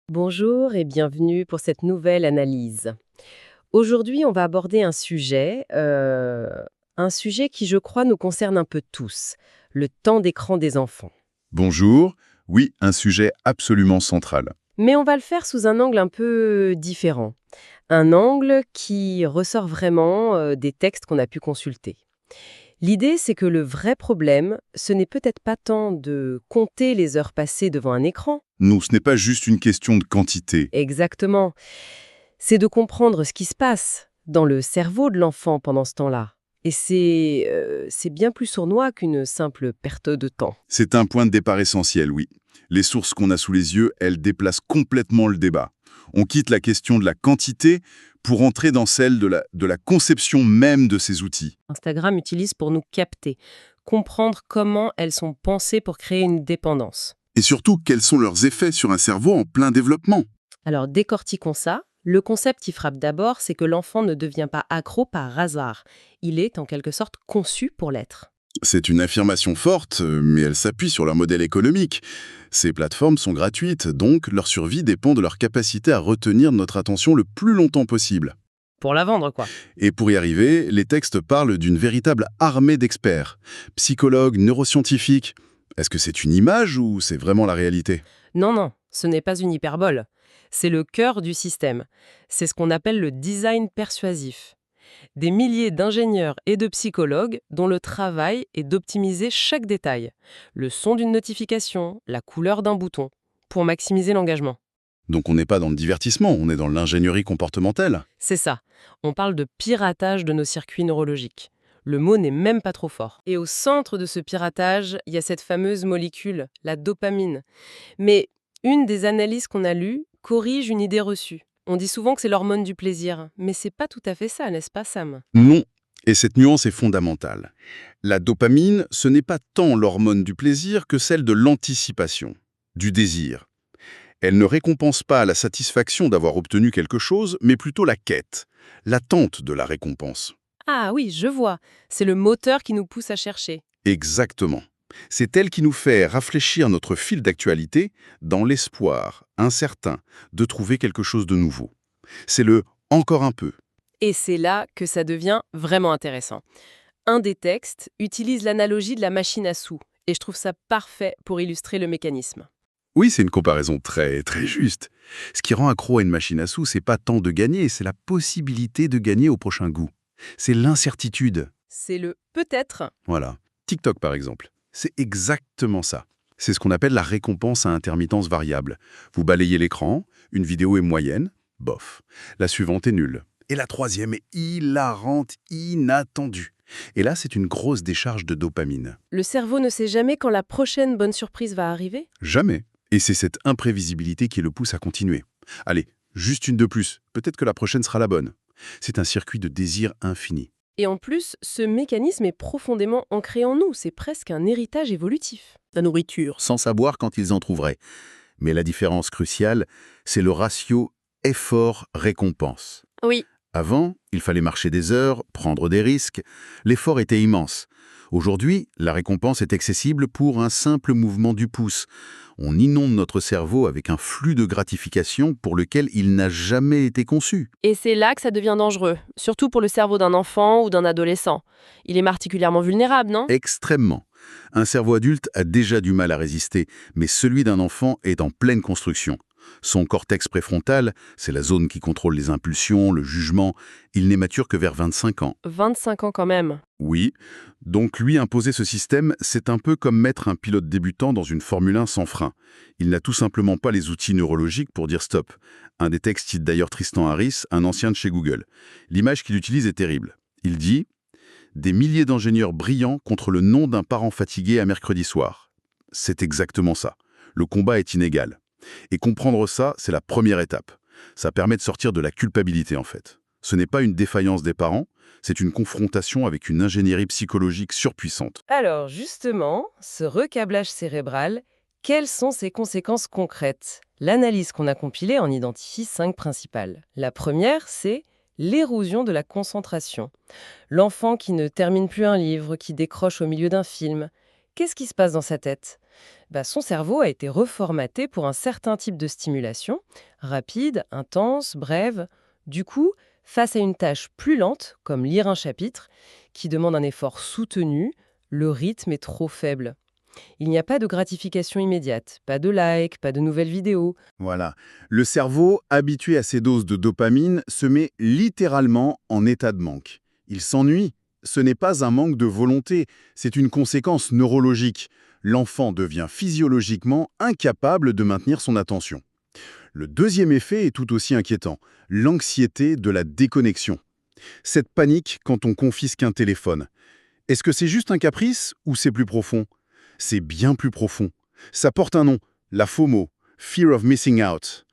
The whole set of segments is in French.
Bonjour et bienvenue pour cette nouvelle analyse. Aujourd'hui, on va aborder un sujet qui, je crois, nous concerne un peu tous, le temps d'écran des enfants. Bonjour, oui, un sujet absolument central. Mais on va le faire sous un angle un peu différent, un angle qui ressort vraiment des textes qu'on a pu consulter. L'idée, c'est que le vrai problème, ce n'est peut-être pas tant de compter les heures passées devant un écran, Non, ce n'est pas juste une question de quantité. exactement, c'est de comprendre ce qui se passe dans le cerveau de l'enfant pendant ce temps-là. Et c'est bien plus sournois qu'une simple perte de temps. C'est un point de départ essentiel, oui. Les sources qu'on a sous les yeux, elles déplacent complètement le débat. On quitte la question de la quantité pour entrer dans celle de la conception même de ces outils. Instagram utilise pour nous capter, comprendre comment elles sont pensées pour créer une dépendance. Et surtout, quels sont leurs effets sur un cerveau en plein développement? Alors décortiquons ça. Le concept qui frappe d'abord, c'est que l'enfant ne devient pas accro par hasard. Il est en quelque sorte conçu pour l'être. C'est une affirmation forte, mais elle s'appuie sur leur modèle économique. Ces plateformes sont gratuites, donc leur survie dépend de leur capacité à retenir notre attention le plus longtemps possible. Pour la vendre, quoi. Et pour y arriver, les textes parlent d'une véritable armée d'experts. Psychologues, neuroscientifiques. Est-ce que c'est une image ou c'est vraiment la réalité? Non, non, ce n'est pas une hyperbole. C'est le cœur du système. C'est ce qu'on appelle le design persuasif. Des milliers d'ingénieurs et de psychologues dont le travail est d'optimiser chaque détail. Le son d'une notification, la couleur d'un bouton, pour maximiser l'engagement. Donc on n'est pas dans le divertissement, on est dans l'ingénierie comportementale. C'est ça. On parle de piratage de nos circuits neurologiques. Le mot n'est même pas trop fort. Et au centre de ce piratage, il y a cette fameuse molécule, la dopamine. Mais une des analyses qu'on a lues corrige une idée reçue. On dit souvent que c'est l'hormone du plaisir, mais c'est pas tout à fait ça, n'est-ce pas, Sam? Non. Et cette nuance est fondamentale. La dopamine, ce n'est pas tant l'hormone du plaisir que celle de l'anticipation, du désir. Elle ne récompense pas la satisfaction d'avoir obtenu quelque chose, mais plutôt la quête, l'attente de la récompense. Ah oui, je vois. C'est le moteur qui nous pousse à chercher. Exactement. C'est elle qui nous fait réfléchir notre fil d'actualité dans l'espoir, incertain, de trouver quelque chose de nouveau. C'est le encore un peu. Et c'est là que ça devient vraiment intéressant. Un des textes utilise l'analogie de la machine à sous, et je trouve ça parfait pour illustrer le mécanisme. Oui, c'est une comparaison très, très juste. Ce qui rend accro à une machine à sous, c'est pas tant de gagner, c'est la possibilité de gagner au prochain goût. C'est l'incertitude. C'est le peut-être. Voilà. TikTok, par exemple. C'est exactement ça. C'est ce qu'on appelle la récompense à intermittence variable. Vous balayez l'écran, une vidéo est moyenne, bof. La suivante est nulle. Et la troisième est hilarante, inattendue. Et là, c'est une grosse décharge de dopamine. Le cerveau ne sait jamais quand la prochaine bonne surprise va arriver. Jamais. Et c'est cette imprévisibilité qui le pousse à continuer. Allez, juste une de plus. Peut-être que la prochaine sera la bonne. C'est un circuit de désir infini. Et en plus, ce mécanisme est profondément ancré en nous, c'est presque un héritage évolutif. La nourriture, sans savoir quand ils en trouveraient. Mais la différence cruciale, c'est le ratio effort-récompense. Oui. Avant, il fallait marcher des heures, prendre des risques. L'effort était immense. Aujourd'hui, la récompense est accessible pour un simple mouvement du pouce. On inonde notre cerveau avec un flux de gratification pour lequel il n'a jamais été conçu. Et c'est là que ça devient dangereux, surtout pour le cerveau d'un enfant ou d'un adolescent. Il est particulièrement vulnérable, non? Extrêmement. Un cerveau adulte a déjà du mal à résister, mais celui d'un enfant est en pleine construction. Son cortex préfrontal, c'est la zone qui contrôle les impulsions, le jugement, il n'est mature que vers 25 ans. 25 ans quand même. Oui, donc lui imposer ce système, c'est un peu comme mettre un pilote débutant dans une Formule 1 sans frein. Il n'a tout simplement pas les outils neurologiques pour dire stop. Un des textes cite d'ailleurs Tristan Harris, un ancien de chez Google. L'image qu'il utilise est terrible. Il dit « Des milliers d'ingénieurs brillants contre le nom d'un parent fatigué à mercredi soir ». C'est exactement ça. Le combat est inégal. Et comprendre ça, c'est la première étape. Ça permet de sortir de la culpabilité, en fait. Ce n'est pas une défaillance des parents, c'est une confrontation avec une ingénierie psychologique surpuissante. Alors justement, ce recablage cérébral, quelles sont ses conséquences concrètes? L'analyse qu'on a compilée en identifie 5 principales. La première, c'est l'érosion de la concentration. L'enfant qui ne termine plus un livre, qui décroche au milieu d'un film. Qu'est-ce qui se passe dans sa tête? Son cerveau a été reformaté pour un certain type de stimulation, rapide, intense, brève. Du coup, face à une tâche plus lente, comme lire un chapitre, qui demande un effort soutenu, le rythme est trop faible. Il n'y a pas de gratification immédiate, pas de like, pas de nouvelles vidéos. Voilà. Le cerveau, habitué à ces doses de dopamine, se met littéralement en état de manque. Il s'ennuie. Ce n'est pas un manque de volonté, c'est une conséquence neurologique. L'enfant devient physiologiquement incapable de maintenir son attention. Le deuxième effet est tout aussi inquiétant, l'anxiété de la déconnexion. Cette panique quand on confisque un téléphone. Est-ce que c'est juste un caprice ou c'est plus profond? C'est bien plus profond. Ça porte un nom, la FOMO, Fear of Missing Out,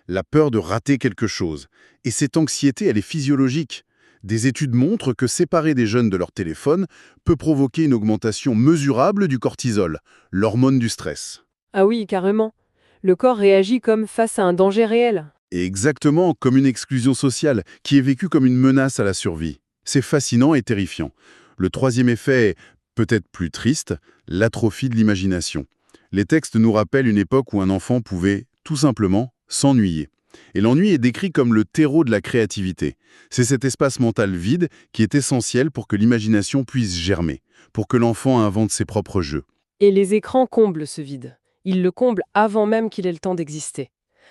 la peur de rater quelque chose. Et cette anxiété, elle est physiologique. Des études montrent que séparer des jeunes de leur téléphone peut provoquer une augmentation mesurable du cortisol, l'hormone du stress. Ah oui, carrément. Le corps réagit comme face à un danger réel. Et exactement comme une exclusion sociale qui est vécue comme une menace à la survie. C'est fascinant et terrifiant. Le troisième effet est peut-être plus triste, l'atrophie de l'imagination. Les textes nous rappellent une époque où un enfant pouvait, tout simplement, s'ennuyer. Et l'ennui est décrit comme le terreau de la créativité. C'est cet espace mental vide qui est essentiel pour que l'imagination puisse germer, pour que l'enfant invente ses propres jeux. Et les écrans comblent ce vide. Ils le comblent avant même qu'il ait le temps d'exister.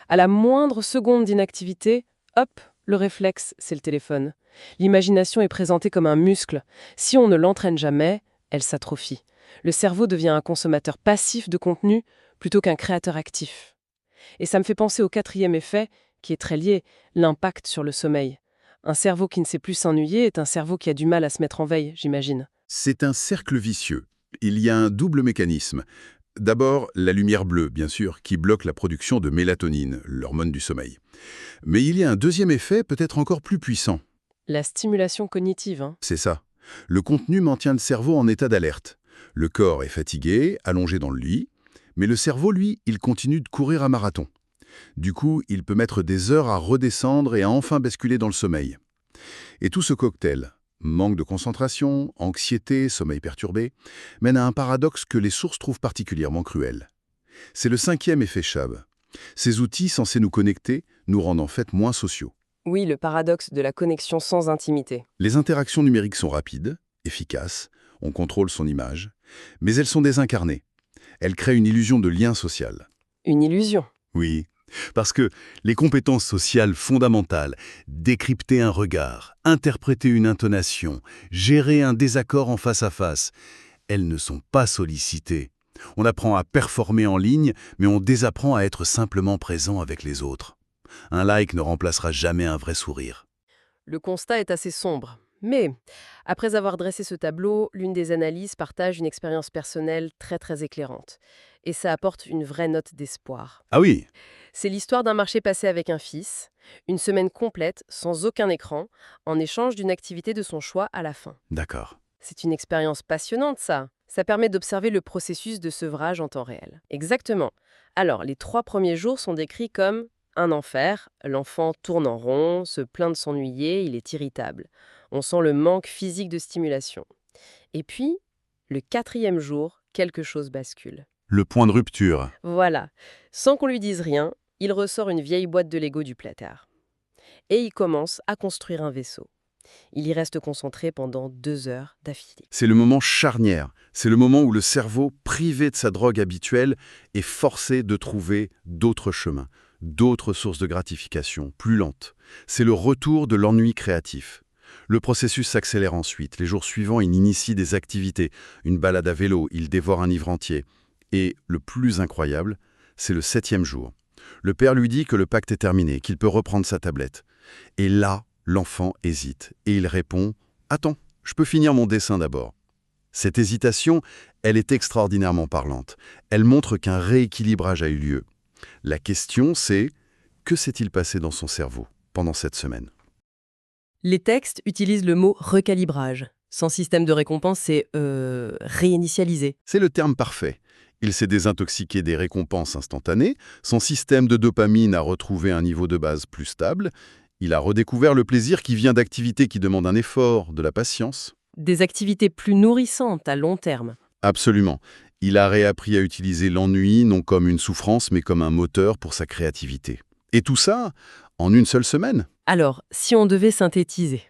À la moindre seconde d'inactivité, hop, le réflexe, c'est le téléphone. L'imagination est présentée comme un muscle. Si on ne l'entraîne jamais, elle s'atrophie. Le cerveau devient un consommateur passif de contenu plutôt qu'un créateur actif. Et ça me fait penser au quatrième effet, qui est très lié, l'impact sur le sommeil. Un cerveau qui ne sait plus s'ennuyer est un cerveau qui a du mal à se mettre en veille, j'imagine. C'est un cercle vicieux. Il y a un double mécanisme. D'abord, la lumière bleue, bien sûr, qui bloque la production de mélatonine, l'hormone du sommeil. Mais il y a un deuxième effet, peut-être encore plus puissant. La stimulation cognitive, hein. C'est ça. Le contenu maintient le cerveau en état d'alerte. Le corps est fatigué, allongé dans le lit, mais le cerveau, lui, il continue de courir à marathon. Du coup, il peut mettre des heures à redescendre et à enfin basculer dans le sommeil. Et tout ce cocktail, manque de concentration, anxiété, sommeil perturbé, mène à un paradoxe que les sources trouvent particulièrement cruel. C'est le cinquième effet Shab. Ces outils censés nous connecter nous rendent en fait moins sociaux. Oui, le paradoxe de la connexion sans intimité. Les interactions numériques sont rapides, efficaces, on contrôle son image, mais elles sont désincarnées. Elles créent une illusion de lien social. Une illusion. Oui, parce que les compétences sociales fondamentales, décrypter un regard, interpréter une intonation, gérer un désaccord en face à face, elles ne sont pas sollicitées. On apprend à performer en ligne, mais on désapprend à être simplement présent avec les autres. Un like ne remplacera jamais un vrai sourire. Le constat est assez sombre. Mais, après avoir dressé ce tableau, l'une des analyses partage une expérience personnelle très éclairante. Et ça apporte une vraie note d'espoir. Ah oui, C'est l'histoire d'un marché passé avec un fils, une semaine complète, sans aucun écran, en échange d'une activité de son choix à la fin. d'accord. C'est une expérience passionnante, ça. Ça permet d'observer le processus de sevrage en temps réel. Exactement. Alors, les 3 premiers jours sont décrits comme un enfer. L'enfant tourne en rond, se plaint de s'ennuyer, il est irritable. On sent le manque physique de stimulation. Et puis, le 4e jour, quelque chose bascule. Le point de rupture. Voilà. Sans qu'on lui dise rien, il ressort une vieille boîte de Lego du placard. Et il commence à construire un vaisseau. Il y reste concentré pendant 2 heures d'affilée. C'est le moment charnière. C'est le moment où le cerveau, privé de sa drogue habituelle, est forcé de trouver d'autres chemins, d'autres sources de gratification, plus lentes. C'est le retour de l'ennui créatif. Le processus s'accélère ensuite. Les jours suivants, il initie des activités. Une balade à vélo, il dévore un livre entier. Et le plus incroyable, c'est le 7e jour. Le père lui dit que le pacte est terminé, qu'il peut reprendre sa tablette. Et là, l'enfant hésite. Et il répond « Attends, je peux finir mon dessin d'abord ». Cette hésitation, elle est extraordinairement parlante. Elle montre qu'un rééquilibrage a eu lieu. La question, c'est « Que s'est-il passé dans son cerveau pendant cette semaine ?» Les textes utilisent le mot recalibrage. Sans système de récompense, c'est réinitialiser. C'est le terme parfait. Il s'est désintoxiqué des récompenses instantanées, son système de dopamine a retrouvé un niveau de base plus stable, il a redécouvert le plaisir qui vient d'activités qui demandent un effort, de la patience. Des activités plus nourrissantes à long terme. Absolument. Il a réappris à utiliser l'ennui non comme une souffrance, mais comme un moteur pour sa créativité. Et tout ça en une seule semaine. Alors, si on devait synthétiser,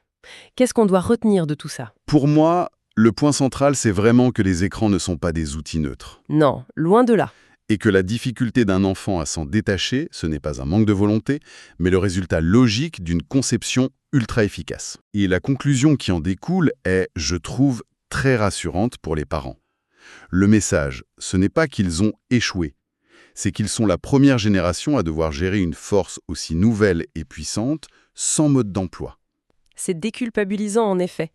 qu'est-ce qu'on doit retenir de tout ça? Pour moi, le point central, c'est vraiment que les écrans ne sont pas des outils neutres. Non, loin de là. Et que la difficulté d'un enfant à s'en détacher, ce n'est pas un manque de volonté, mais le résultat logique d'une conception ultra efficace. Et la conclusion qui en découle est, je trouve, très rassurante pour les parents. Le message, ce n'est pas qu'ils ont échoué, c'est qu'ils sont la première génération à devoir gérer une force aussi nouvelle et puissante sans mode d'emploi. C'est déculpabilisant en effet.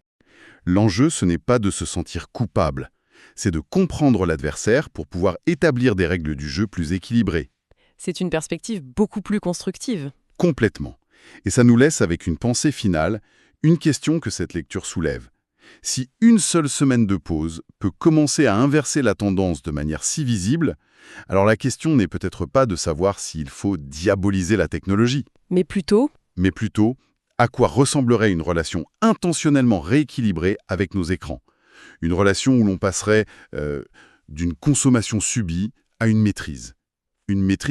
L'enjeu, ce n'est pas de se sentir coupable, c'est de comprendre l'adversaire pour pouvoir établir des règles du jeu plus équilibrées. C'est une perspective beaucoup plus constructive. Complètement. Et ça nous laisse avec une pensée finale, une question que cette lecture soulève. Si une seule semaine de pause peut commencer à inverser la tendance de manière si visible, alors la question n'est peut-être pas de savoir s'il faut diaboliser la technologie, Mais plutôt, à quoi ressemblerait une relation intentionnellement rééquilibrée avec nos écrans. Une relation où l'on passerait d'une consommation subie à une maîtrise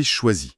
choisie.